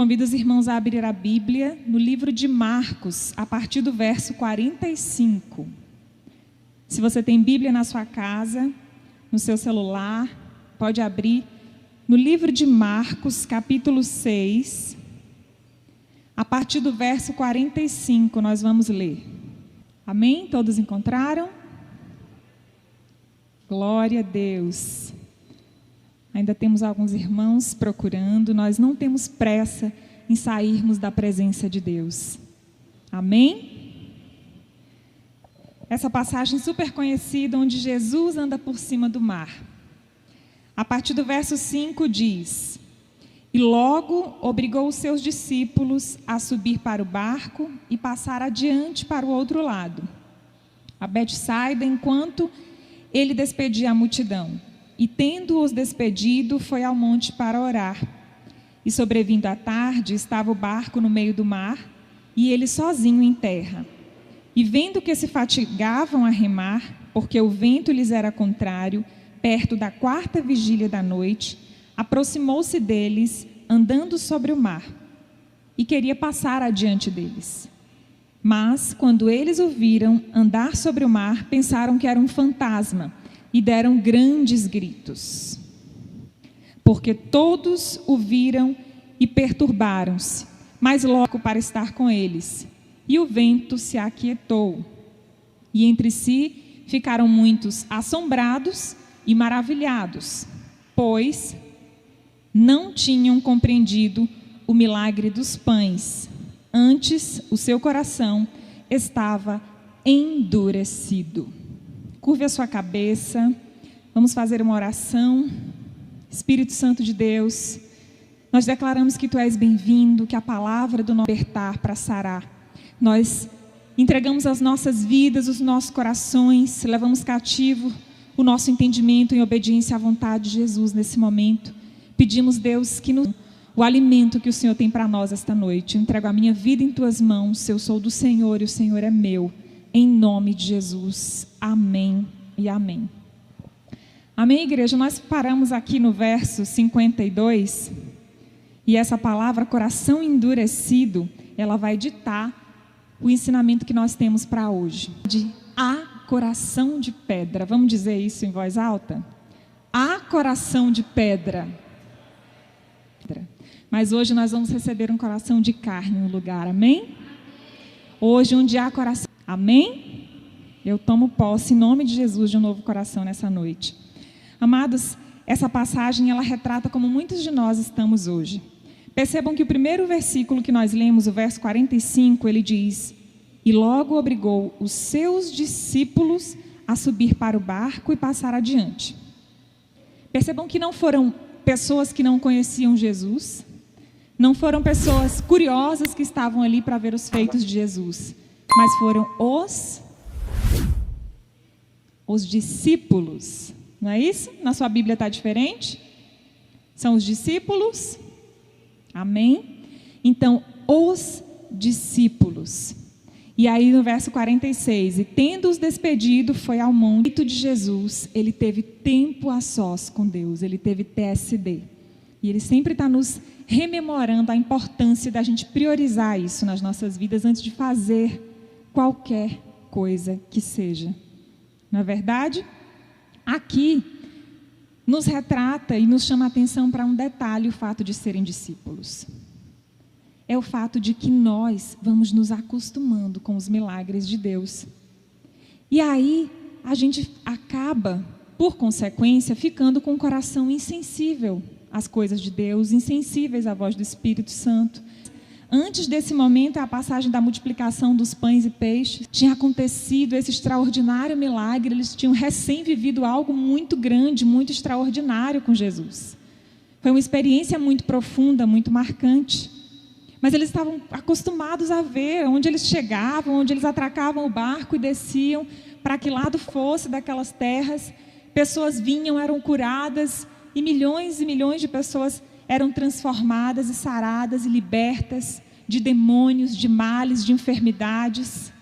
convido os irmãos a abrir a Bíblia no livro de Marcos, a partir do verso 45. Se você tem Bíblia na sua casa, no seu celular, pode abrir no livro de Marcos, capítulo 6, a partir do verso 45, nós vamos ler. Amém? Todos encontraram? Glória a Deus. Ainda temos alguns irmãos procurando, nós não temos pressa em sairmos da presença de Deus. Amém? Essa passagem super conhecida, onde Jesus anda por cima do mar. A partir do verso 5 diz: E logo obrigou os seus discípulos a subir para o barco e passar adiante para o outro lado, a Betsaida, enquanto ele despedia a multidão. E tendo-os despedido, foi ao monte para orar. E sobrevindo a tarde, estava o barco no meio do mar, e ele sozinho em terra. E vendo que se fatigavam a remar, porque o vento lhes era contrário, perto da 4ª vigília da noite, aproximou-se deles, andando sobre o mar, e queria passar adiante deles. Mas, quando eles o viram andar sobre o mar, pensaram que era um fantasma, e deram grandes gritos, porque todos o viram e perturbaram-se, mas logo para estar com eles. E o vento se aquietou, e entre si ficaram muitos assombrados e maravilhados, pois não tinham compreendido o milagre dos pães. Antes, o seu coração estava endurecido. Curve a sua cabeça, vamos fazer uma oração. Espírito Santo de Deus, nós declaramos que Tu és bem-vindo, que a palavra do nosso libertar para sarar. Nós entregamos as nossas vidas, os nossos corações, levamos cativo o nosso entendimento em obediência à vontade de Jesus nesse momento. Pedimos, Deus, que o alimento que o Senhor tem para nós esta noite. Eu entrego a minha vida em Tuas mãos, eu sou do Senhor e o Senhor é meu. Em nome de Jesus. Amém e amém. Amém, igreja? Nós paramos aqui no verso 52. E essa palavra, coração endurecido, ela vai ditar o ensinamento que nós temos para hoje. De coração de pedra. Vamos dizer isso em voz alta? Coração de pedra. Mas hoje nós vamos receber um coração de carne no lugar. Amém? Hoje, onde há coração. Amém? Eu tomo posse, em nome de Jesus, de um novo coração nessa noite. Amados, essa passagem, ela retrata como muitos de nós estamos hoje. Percebam que o primeiro versículo que nós lemos, o verso 45, ele diz: E logo obrigou os seus discípulos a subir para o barco e passar adiante. Percebam que não foram pessoas que não conheciam Jesus, não foram pessoas curiosas que estavam ali para ver os feitos de Jesus, mas foram os discípulos. Não é isso? Na sua Bíblia está diferente? São os discípulos? Amém? Então, os discípulos. E aí no verso 46, e tendo-os despedido, foi ao monte de Jesus. Ele teve tempo a sós com Deus, ele teve TSD. E ele sempre está nos rememorando a importância da gente priorizar isso nas nossas vidas antes de fazer qualquer coisa que seja. Não é verdade? Aqui nos retrata e nos chama a atenção para um detalhe, o fato de serem discípulos. É o fato de que nós vamos nos acostumando com os milagres de Deus. E aí a gente acaba, por consequência, ficando com o coração insensível às coisas de Deus, insensíveis à voz do Espírito Santo. Antes desse momento, a passagem da multiplicação dos pães e peixes, tinha acontecido esse extraordinário milagre, eles tinham recém vivido algo muito grande, muito extraordinário com Jesus. Foi uma experiência muito profunda, muito marcante. Mas eles estavam acostumados a ver onde eles chegavam, onde eles atracavam o barco e desciam, para que lado fosse daquelas terras, pessoas vinham, eram curadas, e milhões de pessoas eram transformadas e saradas e libertas de demônios, de males, de enfermidades.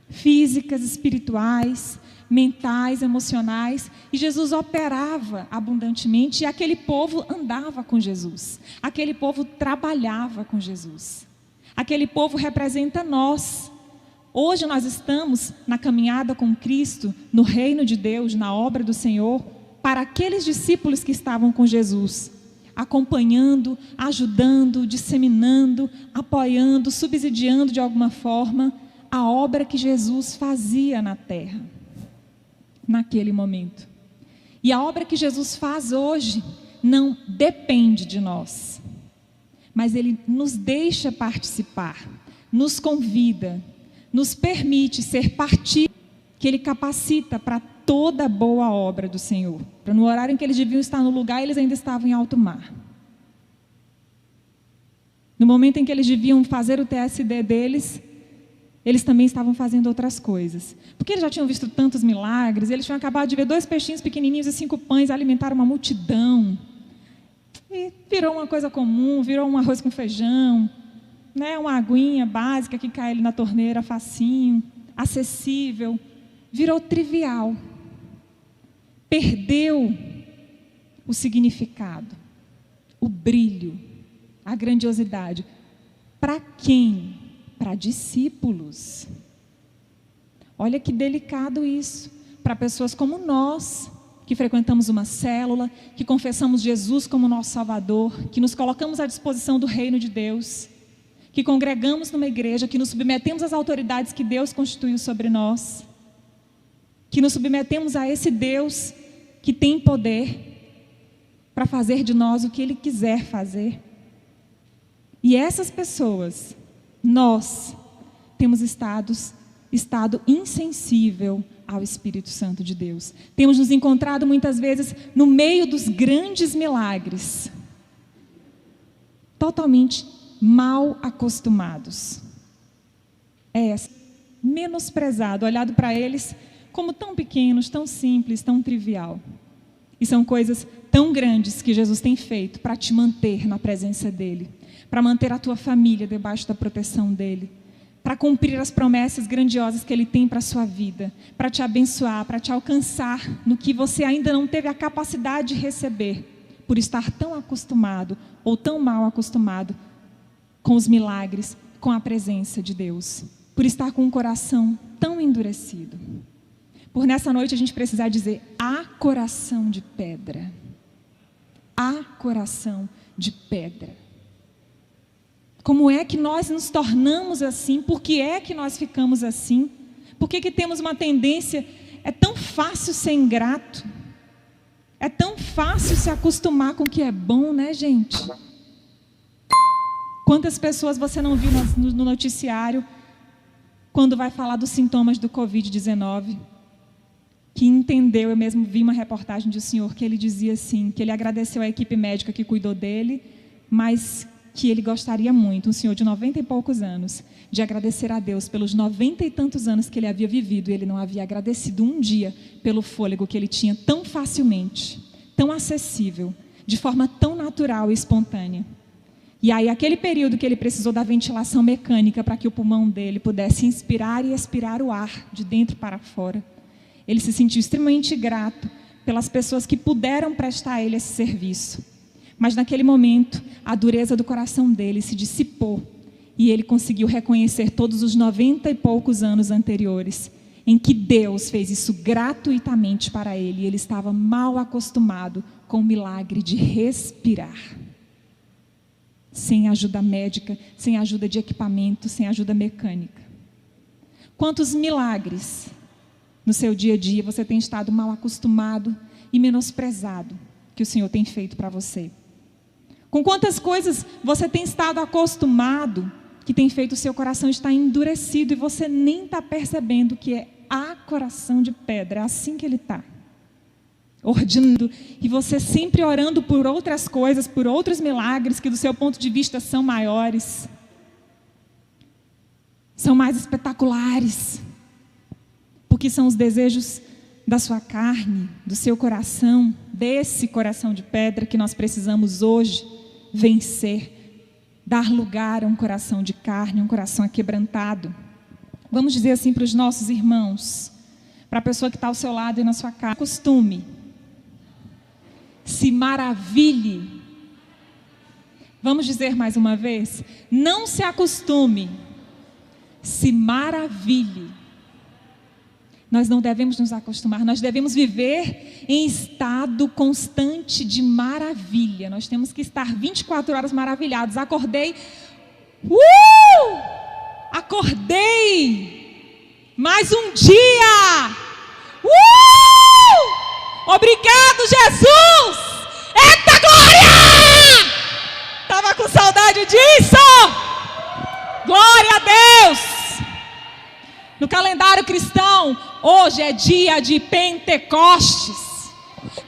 físicas, espirituais, mentais, emocionais, e Jesus operava abundantemente, e aquele povo andava com Jesus, aquele povo trabalhava com Jesus, aquele povo representa nós. Hoje nós estamos na caminhada com Cristo, no reino de Deus, na obra do Senhor, para aqueles discípulos que estavam com Jesus, acompanhando, ajudando, disseminando, apoiando, subsidiando de alguma forma a obra que Jesus fazia na terra, naquele momento. E a obra que Jesus faz hoje não depende de nós, mas Ele nos deixa participar, nos convida, nos permite ser parte, que Ele capacita para toda a boa obra do Senhor. No horário em que eles deviam estar no lugar, eles ainda estavam em alto mar. No momento em que eles deviam fazer o TSD deles, eles também estavam fazendo outras coisas. Porque eles já tinham visto tantos milagres, eles tinham acabado de ver 2 peixinhos pequenininhos e 5 pães alimentaram uma multidão. E virou uma coisa comum, virou um arroz com feijão, né? Uma aguinha básica que cai ali na torneira, facinho, acessível. Virou trivial. Perdeu o significado, o brilho, a grandiosidade. Para quem? Para discípulos. Olha que delicado isso. Para pessoas como nós, que frequentamos uma célula, que confessamos Jesus como nosso Salvador, que nos colocamos à disposição do reino de Deus, que congregamos numa igreja, que nos submetemos às autoridades que Deus constituiu sobre nós, que nos submetemos a esse Deus que tem poder para fazer de nós o que Ele quiser fazer. E essas pessoas, nós temos estado insensível ao Espírito Santo de Deus. Temos nos encontrado muitas vezes no meio dos grandes milagres, totalmente mal acostumados. Menosprezado, olhado para eles como tão pequenos, tão simples, tão trivial. E são coisas tão grandes que Jesus tem feito para te manter na presença dEle, para manter a tua família debaixo da proteção dEle, para cumprir as promessas grandiosas que Ele tem para a sua vida, para te abençoar, para te alcançar no que você ainda não teve a capacidade de receber, por estar tão acostumado ou tão mal acostumado com os milagres, com a presença de Deus, por estar com um coração tão endurecido. Por nessa noite a gente precisar dizer: há coração de pedra. Há coração de pedra. Como é que nós nos tornamos assim? Por que é que nós ficamos assim? Por que que temos uma tendência? É tão fácil ser ingrato. É tão fácil se acostumar com o que é bom, né, gente? Quantas pessoas você não viu no noticiário quando vai falar dos sintomas do Covid-19? Que entendeu, eu mesmo vi uma reportagem de um senhor que ele dizia assim, que ele agradeceu à equipe médica que cuidou dele, mas que ele gostaria muito, um senhor de 90 e poucos anos, de agradecer a Deus pelos 90 e tantos anos que ele havia vivido, e ele não havia agradecido um dia pelo fôlego que ele tinha tão facilmente, tão acessível, de forma tão natural e espontânea. E aí, aquele período que ele precisou da ventilação mecânica para que o pulmão dele pudesse inspirar e expirar o ar de dentro para fora, ele se sentiu extremamente grato pelas pessoas que puderam prestar a ele esse serviço. Mas naquele momento, a dureza do coração dele se dissipou e ele conseguiu reconhecer todos os 90 e poucos anos anteriores em que Deus fez isso gratuitamente para ele, e ele estava mal acostumado com o milagre de respirar. Sem ajuda médica, sem ajuda de equipamento, sem ajuda mecânica. Quantos milagres no seu dia a dia você tem estado mal acostumado e menosprezado que o Senhor tem feito para você? Com quantas coisas você tem estado acostumado que tem feito o seu coração estar endurecido e você nem está percebendo que é a coração de pedra, é assim que ele está. Ordenando, e você sempre orando por outras coisas, por outros milagres que do seu ponto de vista são maiores, são mais espetaculares, porque são os desejos da sua carne, do seu coração, desse coração de pedra que nós precisamos hoje vencer, dar lugar a um coração de carne, um coração aquebrantado, Vamos dizer assim para os nossos irmãos, para a pessoa que está ao seu lado e na sua casa: costume, se maravilhe. Vamos dizer mais uma vez: não se acostume, se maravilhe. Nós não devemos nos acostumar, nós devemos viver em estado constante de maravilha. Nós temos que estar 24 horas maravilhados. Acordei, acordei, mais um dia, obrigado, Jesus, eita glória, estava com saudade disso, glória a Deus. No calendário cristão, hoje é dia de Pentecostes.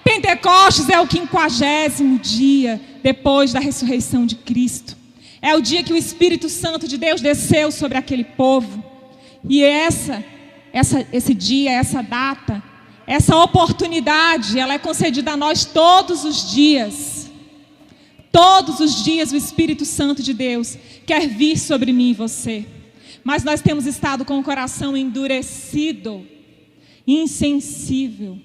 Pentecostes é o 50º dia depois da ressurreição de Cristo. É o dia que o Espírito Santo de Deus desceu sobre aquele povo. E esse dia, essa data, essa oportunidade, ela é concedida a nós todos os dias. Todos os dias o Espírito Santo de Deus quer vir sobre mim e você. Mas nós temos estado com o coração endurecido, insensível,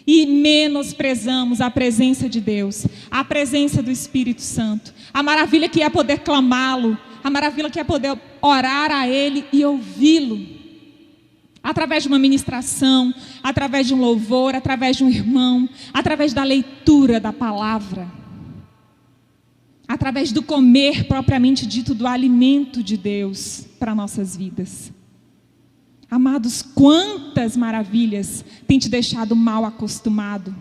e menosprezamos a presença de Deus, a presença do Espírito Santo, a maravilha que é poder clamá-lo, a maravilha que é poder orar a Ele e ouvi-lo, através de uma ministração, através de um louvor, através de um irmão, através da leitura da palavra, através do comer propriamente dito do alimento de Deus para nossas vidas. Amados, quantas maravilhas tem te deixado mal acostumado?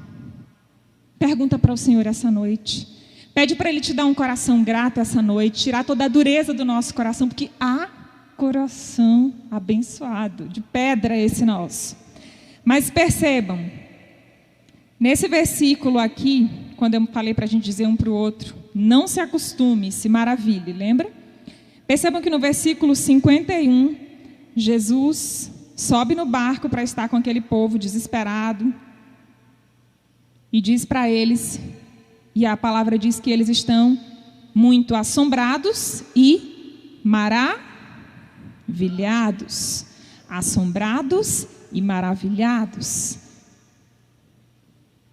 Pergunta para o Senhor essa noite. Pede para Ele te dar um coração grato essa noite, tirar toda a dureza do nosso coração, porque há coração abençoado, de pedra esse nosso. Mas percebam, nesse versículo aqui, quando eu falei para a gente dizer um para o outro, não se acostume, se maravilhe, lembra? Percebam que no versículo 51, Jesus sobe no barco para estar com aquele povo desesperado e diz para eles, e a palavra diz que eles estão muito assombrados e maravilhados. Assombrados e maravilhados.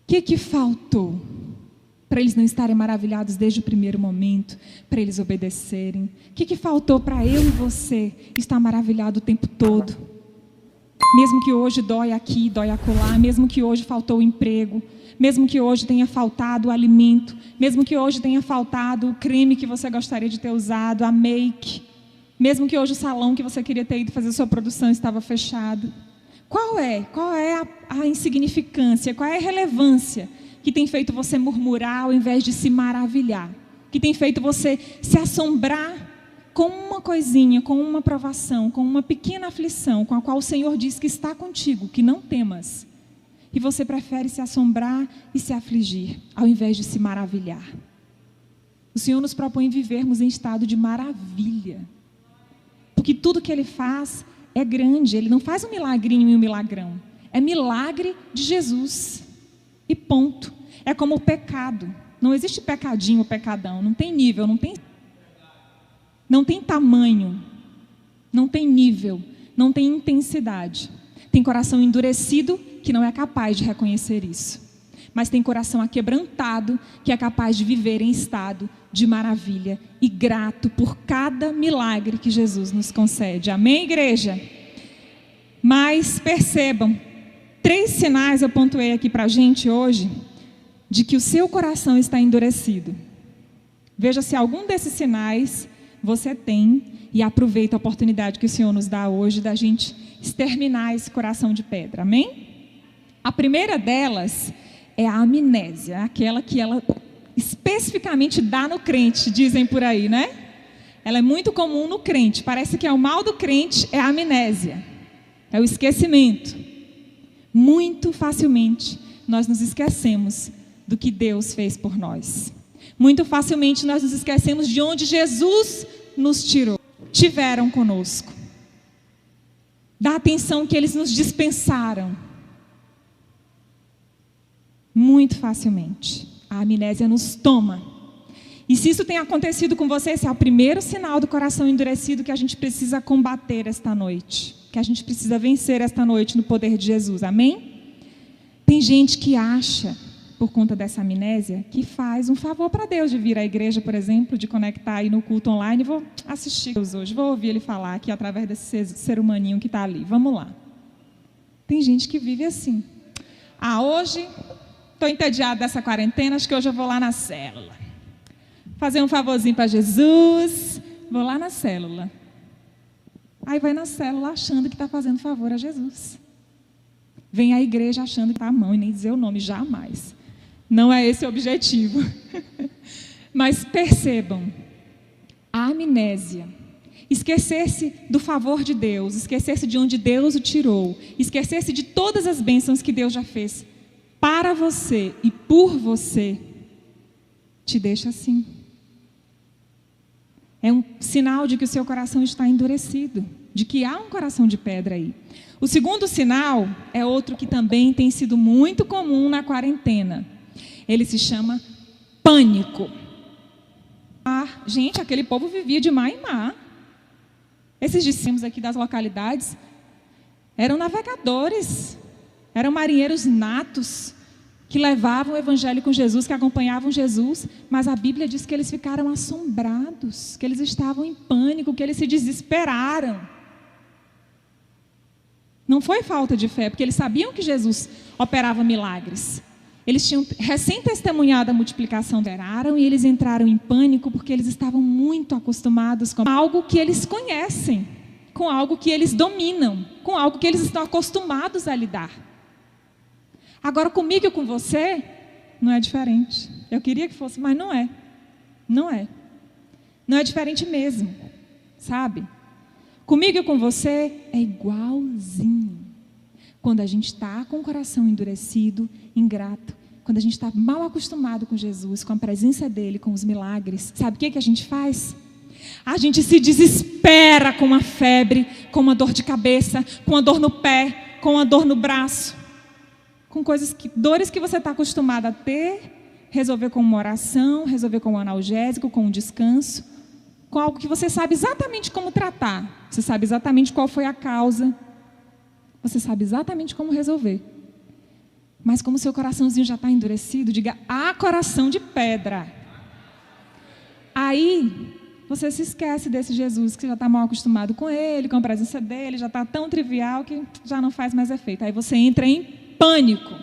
O que faltou para eles não estarem maravilhados desde o primeiro momento, para eles obedecerem? O que faltou para eu e você estar maravilhado o tempo todo? Mesmo que hoje dói aqui, dói acolá, mesmo que hoje faltou o emprego, mesmo que hoje tenha faltado o alimento, mesmo que hoje tenha faltado o creme que você gostaria de ter usado, a make, mesmo que hoje o salão que você queria ter ido fazer sua produção estava fechado. Qual é a insignificância, qual é a relevância que tem feito você murmurar ao invés de se maravilhar? Que tem feito você se assombrar com uma coisinha, com uma provação, com uma pequena aflição, com a qual o Senhor diz que está contigo, que não temas. E você prefere se assombrar e se afligir, ao invés de se maravilhar. O Senhor nos propõe vivermos em estado de maravilha. Porque tudo que Ele faz é grande. Ele não faz um milagrinho e um milagrão. É milagre de Jesus. E ponto. É como o pecado. Não existe pecadinho ou pecadão. Não tem nível, não tem tamanho. Não tem nível. Não tem intensidade. Tem coração endurecido que não é capaz de reconhecer isso. Mas tem coração aquebrantado que é capaz de viver em estado de maravilha e grato por cada milagre que Jesus nos concede. Amém, igreja? Mas percebam, 3 sinais eu pontuei aqui para a gente hoje, de que o seu coração está endurecido. Veja se algum desses sinais você tem e aproveita a oportunidade que o Senhor nos dá hoje da gente exterminar esse coração de pedra. Amém? A primeira delas é a amnésia, aquela que ela especificamente dá no crente, dizem por aí, né? Ela é muito comum no crente, parece que é o mal do crente, é a amnésia, é o esquecimento. Muito facilmente nós nos esquecemos do que Deus fez por nós. Muito facilmente nós nos esquecemos de onde Jesus nos tirou. Tiveram conosco. Da atenção que eles nos dispensaram. Muito facilmente. A amnésia nos toma. E se isso tem acontecido com você, esse é o primeiro sinal do coração endurecido que a gente precisa combater esta noite. que a gente precisa vencer esta noite no poder de Jesus, amém? Tem gente que acha, por conta dessa amnésia, que faz um favor para Deus de vir à igreja, por exemplo, de conectar aí no culto online. Vou assistir Deus hoje, vou ouvir Ele falar aqui através desse ser humaninho que está ali. Vamos lá. Tem gente que vive assim. Hoje estou entediado dessa quarentena, acho que hoje eu vou lá na célula. Fazer um favorzinho para Jesus, vou lá na célula. Aí vai na célula achando que está fazendo favor a Jesus. Vem à igreja achando que está à mão e nem dizer o nome, jamais. Não é esse o objetivo. Mas percebam, a amnésia, esquecer-se do favor de Deus, esquecer-se de onde Deus o tirou, esquecer-se de todas as bênçãos que Deus já fez para você e por você, te deixa assim. É um sinal de que o seu coração está endurecido, de que há um coração de pedra aí. O segundo sinal é outro que também tem sido muito comum na quarentena. Ele se chama pânico. Gente, aquele povo vivia de mar em mar. Esses discípulos aqui das localidades eram navegadores, eram marinheiros natos, que levavam o evangelho com Jesus, que acompanhavam Jesus, mas a Bíblia diz que eles ficaram assombrados, que eles estavam em pânico, que eles se desesperaram. Não foi falta de fé, porque eles sabiam que Jesus operava milagres. Eles tinham recém-testemunhado a multiplicação, e eles entraram em pânico porque eles estavam muito acostumados com algo que eles conhecem, com algo que eles dominam, com algo que eles estão acostumados a lidar. Agora, comigo e com você, não é diferente. Eu queria que fosse, mas não é. Não é. Não é diferente mesmo, sabe? Comigo e com você é igualzinho. Quando a gente está com o coração endurecido, ingrato, quando a gente está mal acostumado com Jesus, com a presença dEle, com os milagres, sabe o que a gente faz? A gente se desespera com uma febre, com uma dor de cabeça, com uma dor no pé, com uma dor no braço, com dores que você está acostumado a ter, resolver com uma oração, resolver com um analgésico, com um descanso, com algo que você sabe exatamente como tratar, você sabe exatamente qual foi a causa, você sabe exatamente como resolver. Mas como seu coraçãozinho já está endurecido, diga, coração de pedra. Aí, você se esquece desse Jesus, que já está mal acostumado com Ele, com a presença dEle, já está tão trivial que já não faz mais efeito. Aí você entra em pânico.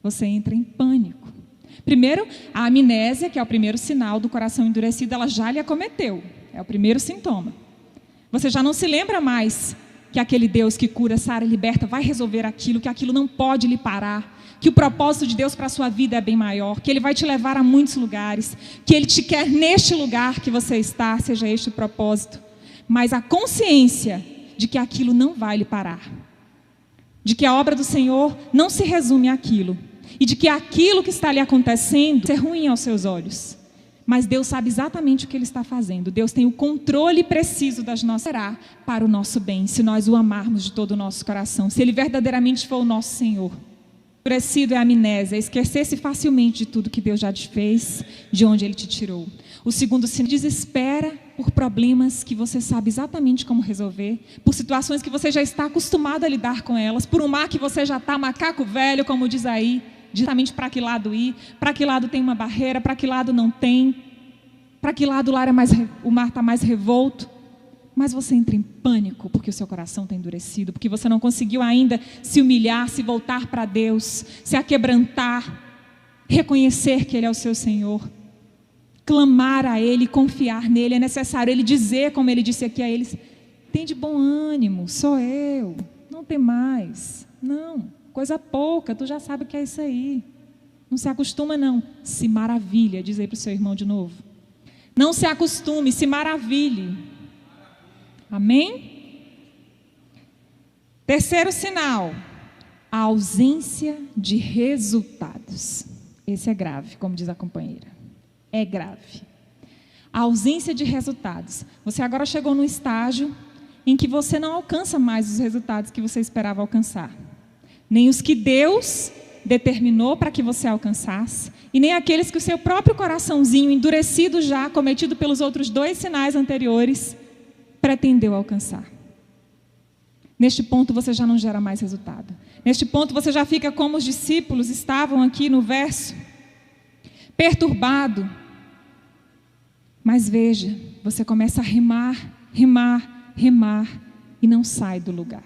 Você entra em pânico. Primeiro, a amnésia, que é o primeiro sinal do coração endurecido, ela já lhe acometeu. É o primeiro sintoma. Você já não se lembra mais que aquele Deus que cura, sara e liberta vai resolver aquilo, que aquilo não pode lhe parar, que o propósito de Deus para a sua vida é bem maior, que Ele vai te levar a muitos lugares, que Ele te quer neste lugar que você está, seja este o propósito. Mas a consciência de que aquilo não vai lhe parar, de que a obra do Senhor não se resume àquilo, e de que aquilo que está lhe acontecendo é ruim aos seus olhos. Mas Deus sabe exatamente o que Ele está fazendo. Deus tem o controle preciso das nossas vidas para o nosso bem, se nós o amarmos de todo o nosso coração, se Ele verdadeiramente for o nosso Senhor. Endurecido é a amnésia, esquecer-se facilmente de tudo que Deus já te fez, de onde Ele te tirou. O segundo sinal, desespera por problemas que você sabe exatamente como resolver, por situações que você já está acostumado a lidar com elas, por um mar que você já está macaco velho, como diz aí, exatamente para que lado ir, para que lado tem uma barreira, para que lado não tem, para que lado o mar está mais revolto. Mas você entra em pânico porque o seu coração está endurecido, porque você não conseguiu ainda se humilhar, se voltar para Deus, se aquebrantar, reconhecer que Ele é o seu Senhor, clamar a Ele, confiar nele. É necessário Ele dizer, como Ele disse aqui a eles, tem de bom ânimo, sou eu, não tem mais, não. Coisa pouca, tu já sabe o que é isso aí. Não se acostuma não, se maravilha. Diz aí para o seu irmão de novo. Não se acostume, se maravilhe. Amém? Terceiro sinal, a ausência de resultados. Esse é grave, como diz a companheira. É grave. A ausência de resultados. Você agora chegou num estágio em que você não alcança mais os resultados que você esperava alcançar. Nem os que Deus determinou para que você alcançasse, e nem aqueles que o seu próprio coraçãozinho, endurecido já, cometido pelos outros 2 sinais anteriores, pretendeu alcançar. neste ponto você já não gera mais resultado. Neste ponto você já fica como os discípulos estavam aqui no verso, perturbado. Mas veja, você começa a remar e não sai do lugar.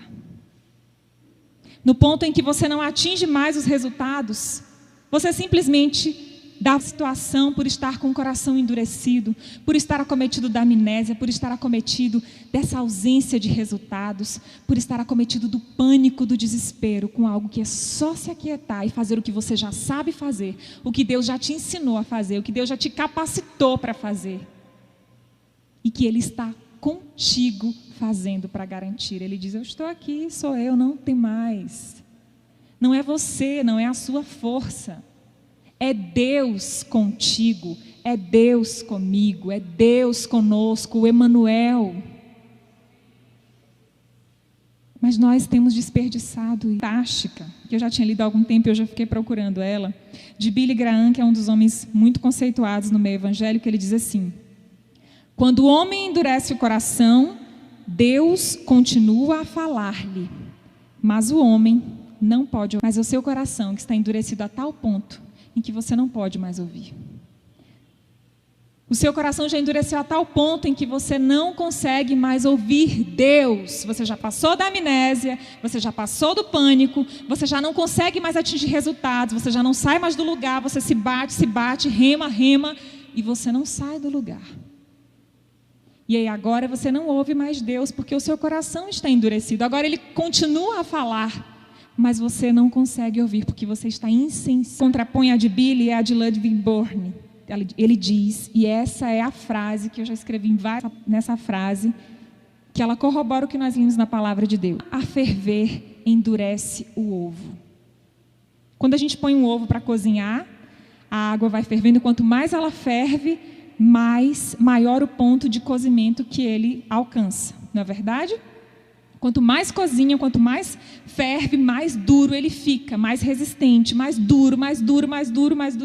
No ponto em que você não atinge mais os resultados, você simplesmente dá a situação por estar com o coração endurecido, por estar acometido da amnésia, por estar acometido dessa ausência de resultados, por estar acometido do pânico, do desespero, com algo que é só se aquietar e fazer o que você já sabe fazer, o que Deus já te ensinou a fazer, o que Deus já te capacitou para fazer. E que Ele está contigo fazendo para garantir. Ele diz, eu estou aqui, sou eu, não tem mais. Não é você, não é a sua força. É Deus contigo, é Deus comigo, é Deus conosco, o Emanuel. Mas nós temos desperdiçado fantástica, que eu já tinha lido há algum tempo e eu já fiquei procurando ela, de Billy Graham, que é um dos homens muito conceituados no meio evangélico. Ele diz assim: quando o homem endurece o coração, Deus continua a falar-lhe, mas o homem não pode. Mas é o seu coração que está endurecido a tal ponto em que você não pode mais ouvir. O seu coração já endureceu a tal ponto em que você não consegue mais ouvir Deus. Você já passou da amnésia, você já passou do pânico, você já não consegue mais atingir resultados, você já não sai mais do lugar, você se bate, rema, e você não sai do lugar. E aí agora você não ouve mais Deus, porque o seu coração está endurecido. Agora Ele continua a falar, mas você não consegue ouvir, porque você está insensível. Contrapõe a de Billy e a de Ludwig Borne. Ele diz, e essa é a frase que eu já escrevi nessa frase, que ela corrobora o que nós lemos na palavra de Deus. A ferver endurece o ovo. Quando a gente põe um ovo para cozinhar, a água vai fervendo, quanto mais ela ferve, maior o ponto de cozimento que ele alcança. Não é verdade? Quanto mais cozinha, quanto mais ferve, mais duro ele fica, mais resistente, mais duro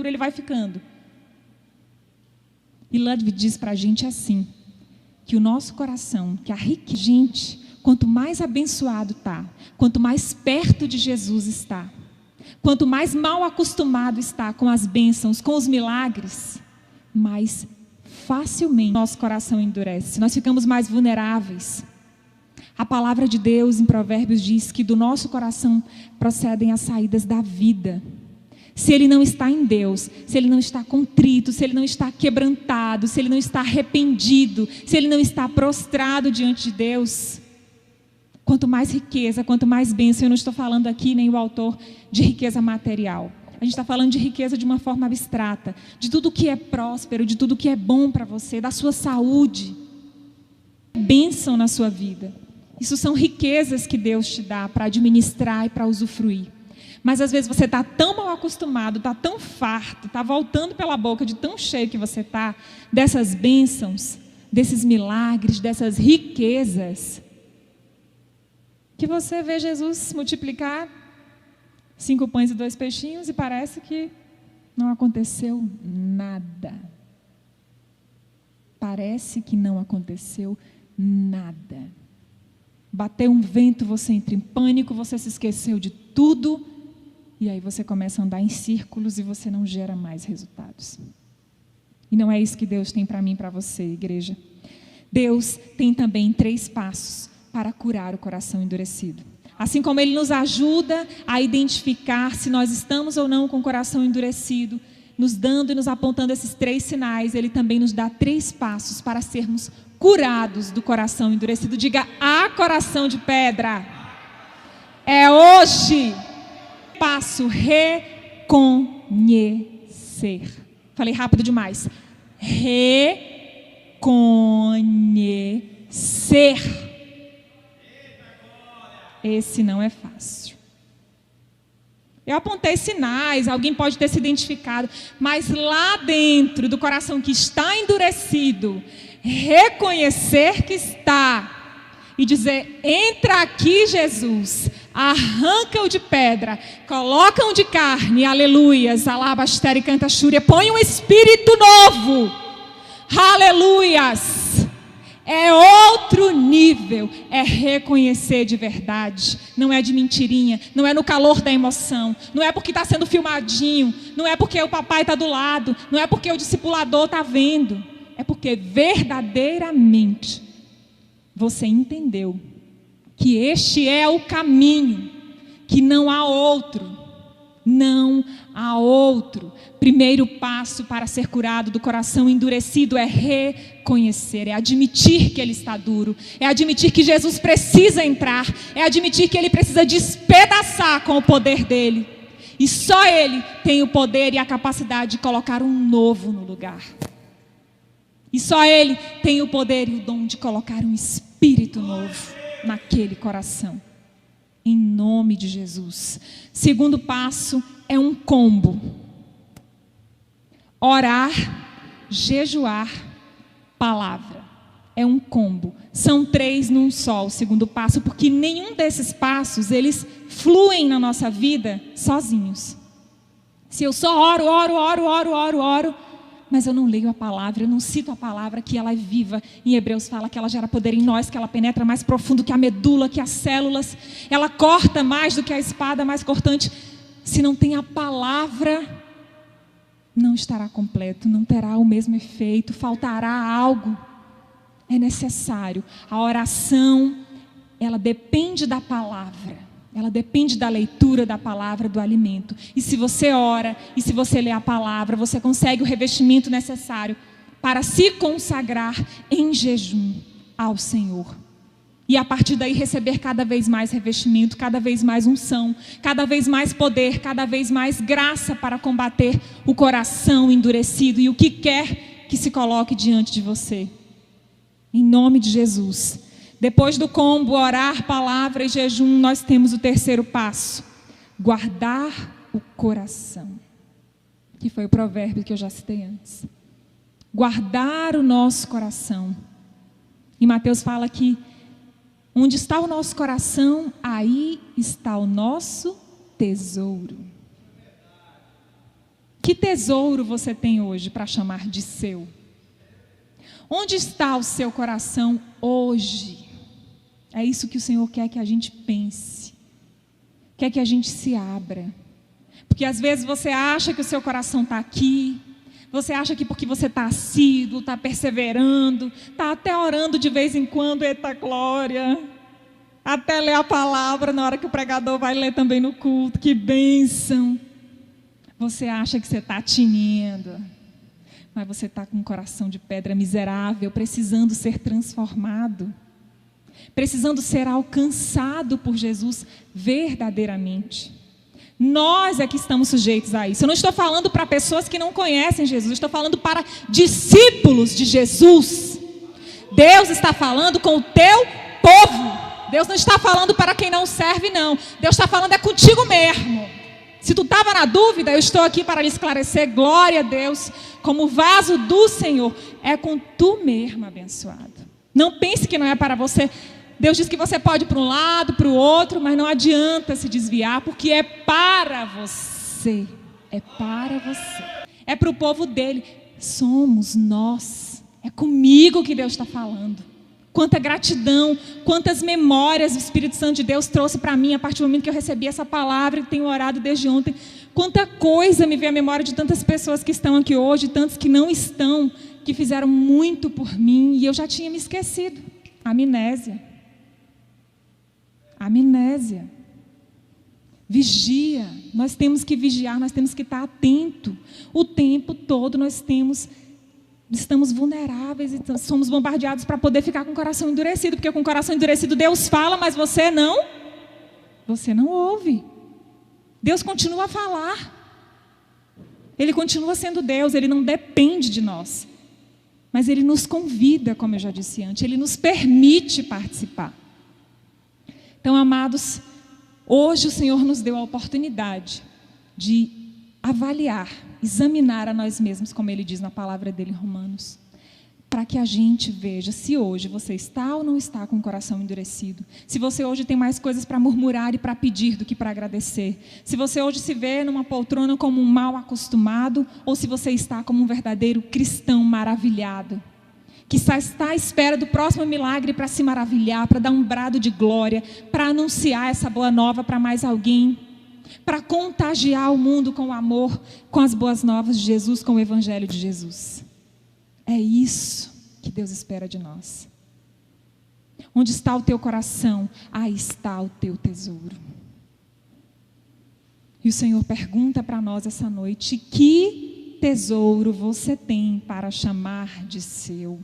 ele vai ficando. E Ludwig diz para a gente assim, que o nosso coração, que a riqueza, gente, quanto mais abençoado está, quanto mais perto de Jesus está, quanto mais mal acostumado está com as bênçãos, com os milagres, mais facilmente nosso coração endurece, nós ficamos mais vulneráveis. A palavra de Deus em Provérbios diz que do nosso coração procedem as saídas da vida. Se ele não está em Deus, se ele não está contrito, se ele não está quebrantado, se ele não está arrependido, se ele não está prostrado diante de Deus, quanto mais riqueza, quanto mais bênção. Eu não estou falando aqui, nem o autor, de riqueza material. A gente está falando de riqueza de uma forma abstrata, de tudo que é próspero, de tudo que é bom para você, da sua saúde, bênção na sua vida. Isso são riquezas que Deus te dá para administrar e para usufruir. Mas às vezes você está tão mal acostumado, está tão farto, está voltando pela boca de tão cheio que você está, dessas bênçãos, desses milagres, dessas riquezas, que você vê Jesus multiplicar 5 pães e 2 peixinhos e parece que não aconteceu nada. Parece que não aconteceu nada. Bateu um vento, você entra em pânico, você se esqueceu de tudo, e aí você começa a andar em círculos e você não gera mais resultados. E não é isso que Deus tem para mim e para você, igreja. Deus tem também 3 passos para curar o coração endurecido. Assim como Ele nos ajuda a identificar se nós estamos ou não com o coração endurecido, nos dando e nos apontando esses 3 sinais, Ele também nos dá 3 passos para sermos curados do coração endurecido. Diga: ah, coração de pedra, é hoje. Passo: reconhecer. Falei rápido demais. Reconhecer. Esse não é fácil. Eu apontei sinais, alguém pode ter se identificado, mas lá dentro do coração que está endurecido, reconhecer que está e dizer: entra aqui, Jesus, arranca-o de pedra, coloca-o de carne, aleluias, alabaster e cantachúria, põe um espírito novo, aleluias. É outro nível, é reconhecer de verdade, não é de mentirinha, não é no calor da emoção, não é porque está sendo filmadinho, não é porque o papai está do lado, não é porque o discipulador está vendo, é porque verdadeiramente você entendeu que este é o caminho, que não há outro. Não há outro. Primeiro passo para ser curado do coração endurecido é reconhecer, é admitir que ele está duro, é admitir que Jesus precisa entrar, é admitir que ele precisa despedaçar com o poder dele. E só ele tem o poder e a capacidade de colocar um novo no lugar. E só ele tem o poder e o dom de colocar um espírito novo naquele coração. Em nome de Jesus. Segundo passo é um combo. Orar, jejuar, palavra. É um combo. São 3 num só, o segundo passo, porque nenhum desses passos, eles fluem na nossa vida sozinhos. Se eu só oro, mas eu não leio a palavra, eu não cito a palavra, que ela é viva. Em Hebreus fala que ela gera poder em nós, que ela penetra mais profundo que a medula, que as células. Ela corta mais do que a espada mais cortante. Se não tem a palavra, não estará completo, não terá o mesmo efeito, faltará algo. É necessário. A oração, ela depende da palavra. Ela depende da leitura da palavra, do alimento. E se você ora, e se você lê a palavra, você consegue o revestimento necessário para se consagrar em jejum ao Senhor. E a partir daí receber cada vez mais revestimento, cada vez mais unção, cada vez mais poder, cada vez mais graça para combater o coração endurecido e o que quer que se coloque diante de você. Em nome de Jesus. Depois do combo, orar, palavra e jejum, nós temos o terceiro passo. Guardar o coração. Que foi o provérbio que eu já citei antes. Guardar o nosso coração. E Mateus fala que onde está o nosso coração, aí está o nosso tesouro. Que tesouro você tem hoje para chamar de seu? Onde está o seu coração hoje? É isso que o Senhor quer que a gente pense. Quer que a gente se abra. Porque às vezes você acha que o seu coração está aqui. Você acha que porque você está assíduo, está perseverando, está até orando de vez em quando, eita glória. Até ler a palavra na hora que o pregador vai ler também no culto. Que bênção. Você acha que você está tinindo. Mas você está com um coração de pedra miserável, precisando ser transformado. Precisando ser alcançado por Jesus verdadeiramente. Nós é que estamos sujeitos a isso. Eu não estou falando para pessoas que não conhecem Jesus, eu estou falando para discípulos de Jesus. Deus está falando com o teu povo. Deus não está falando para quem não serve, não. Deus está falando é contigo mesmo. Se tu estava na dúvida, eu estou aqui para lhe esclarecer. Glória a Deus, como vaso do Senhor. É com tu mesmo, abençoado. Não pense que não é para você. Deus diz que você pode ir para um lado, para o outro, mas não adianta se desviar, porque é para você. É para você. É para o povo dele. Somos nós. É comigo que Deus está falando. Quanta gratidão, quantas memórias o Espírito Santo de Deus trouxe para mim a partir do momento que eu recebi essa palavra e tenho orado desde ontem. Quanta coisa me veio à memória de tantas pessoas que estão aqui hoje, tantas que não estão, que fizeram muito por mim e eu já tinha me esquecido. Amnésia. Amnésia. Vigia. Nós temos que vigiar, nós temos que estar atento. O tempo todo nós estamos vulneráveis e somos bombardeados para poder ficar com o coração endurecido, porque com o coração endurecido Deus fala, mas você não ouve. Deus continua a falar. Ele continua sendo Deus, Ele não depende de nós. Mas Ele nos convida, como eu já disse antes, Ele nos permite participar. Então, amados, hoje o Senhor nos deu a oportunidade de avaliar, examinar a nós mesmos, como Ele diz na palavra dele em Romanos, para que a gente veja se hoje você está ou não está com o coração endurecido. Se você hoje tem mais coisas para murmurar e para pedir do que para agradecer. Se você hoje se vê numa poltrona como um mal acostumado ou se você está como um verdadeiro cristão maravilhado. que está à espera do próximo milagre para se maravilhar, para dar um brado de glória, para anunciar essa boa nova para mais alguém, para contagiar o mundo com o amor, com as boas novas de Jesus, com o evangelho de Jesus. É isso que Deus espera de nós. Onde está o teu coração, aí está o teu tesouro. E o Senhor pergunta para nós essa noite: que tesouro você tem para chamar de seu?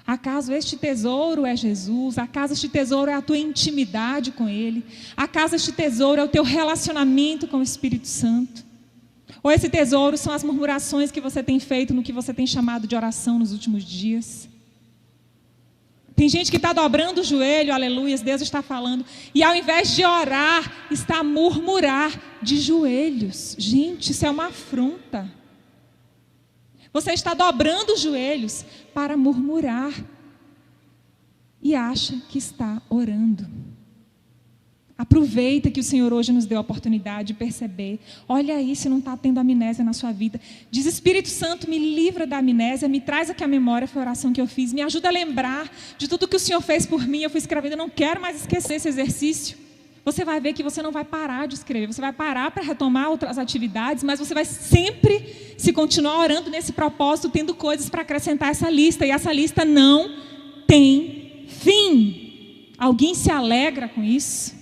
Acaso este tesouro é Jesus? Acaso este tesouro é a tua intimidade com Ele? Acaso este tesouro é o teu relacionamento com o Espírito Santo? Ou esse tesouro são as murmurações que você tem feito no que você tem chamado de oração nos últimos dias? Tem gente que está dobrando o joelho, aleluias, Deus está falando, e ao invés de orar, está a murmurar de joelhos. Gente, isso é uma afronta. Você está dobrando os joelhos para murmurar e acha que está orando. Aproveita que o Senhor hoje nos deu a oportunidade de perceber. Olha aí se não está tendo amnésia na sua vida. Diz: Espírito Santo, me livra da amnésia, me traz aqui a memória, foi a oração que eu fiz. Me ajuda a lembrar de tudo que o Senhor fez por mim. Eu fui escrevendo, eu não quero mais esquecer esse exercício. Você vai ver que você não vai parar de escrever. Você vai parar para retomar outras atividades, mas você vai sempre, se continuar orando nesse propósito, tendo coisas para acrescentar essa lista. E essa lista não tem fim. Alguém se alegra com isso?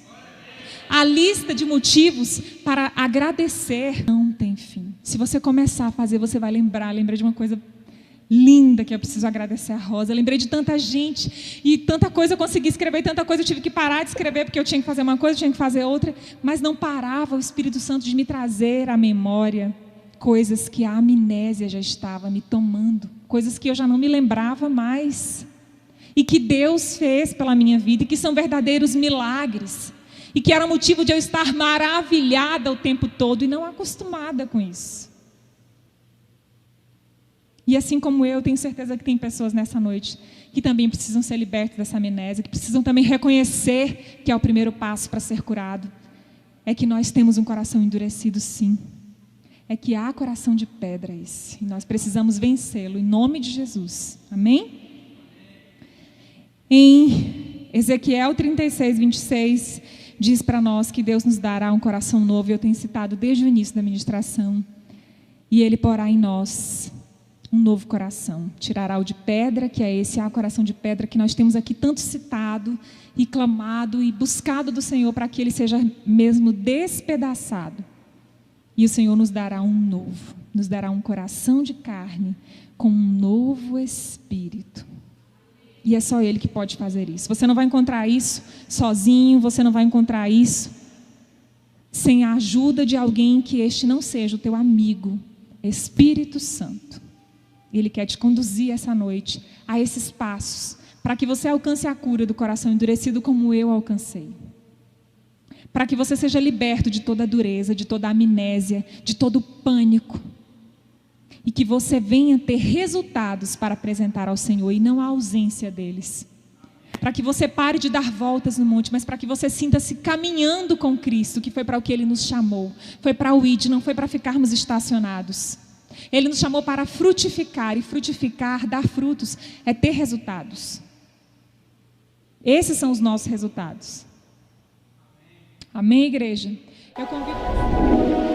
A lista de motivos para agradecer não tem fim. Se você começar a fazer, você vai lembrar de uma coisa linda que eu preciso agradecer a Rosa. Lembrei de tanta gente e tanta coisa eu consegui escrever, tanta coisa eu tive que parar de escrever porque eu tinha que fazer uma coisa, eu tinha que fazer outra, mas não parava o Espírito Santo de me trazer à memória coisas que a amnésia já estava me tomando, coisas que eu já não me lembrava mais e que Deus fez pela minha vida e que são verdadeiros milagres. E que era motivo de eu estar maravilhada o tempo todo e não acostumada com isso. E assim como eu, tenho certeza que tem pessoas nessa noite que também precisam ser libertas dessa amnésia, que precisam também reconhecer que é o primeiro passo para ser curado. É que nós temos um coração endurecido, sim. É que há coração de pedra esse. E nós precisamos vencê-lo em nome de Jesus. Amém? Em Ezequiel 36, 26... diz para nós que Deus nos dará um coração novo, eu tenho citado desde o início da ministração, e Ele porá em nós um novo coração, tirará o de pedra, que é esse coração de pedra que nós temos aqui tanto citado, e clamado, e buscado do Senhor, para que Ele seja mesmo despedaçado, e o Senhor nos dará um novo, nos dará um coração de carne, com um novo espírito. E é só Ele que pode fazer isso. Você não vai encontrar isso sozinho, você não vai encontrar isso sem a ajuda de alguém que este não seja o teu amigo, Espírito Santo. Ele quer te conduzir essa noite a esses passos, para que você alcance a cura do coração endurecido como eu alcancei. Para que você seja liberto de toda a dureza, de toda a amnésia, de todo o pânico. E que você venha ter resultados para apresentar ao Senhor e não a ausência deles. Para que você pare de dar voltas no monte, mas para que você sinta-se caminhando com Cristo, que foi para o que Ele nos chamou. Foi para o ID, não foi para ficarmos estacionados. Ele nos chamou para frutificar, e frutificar, dar frutos, é ter resultados. Esses são os nossos resultados. Amém, igreja? Eu convido você.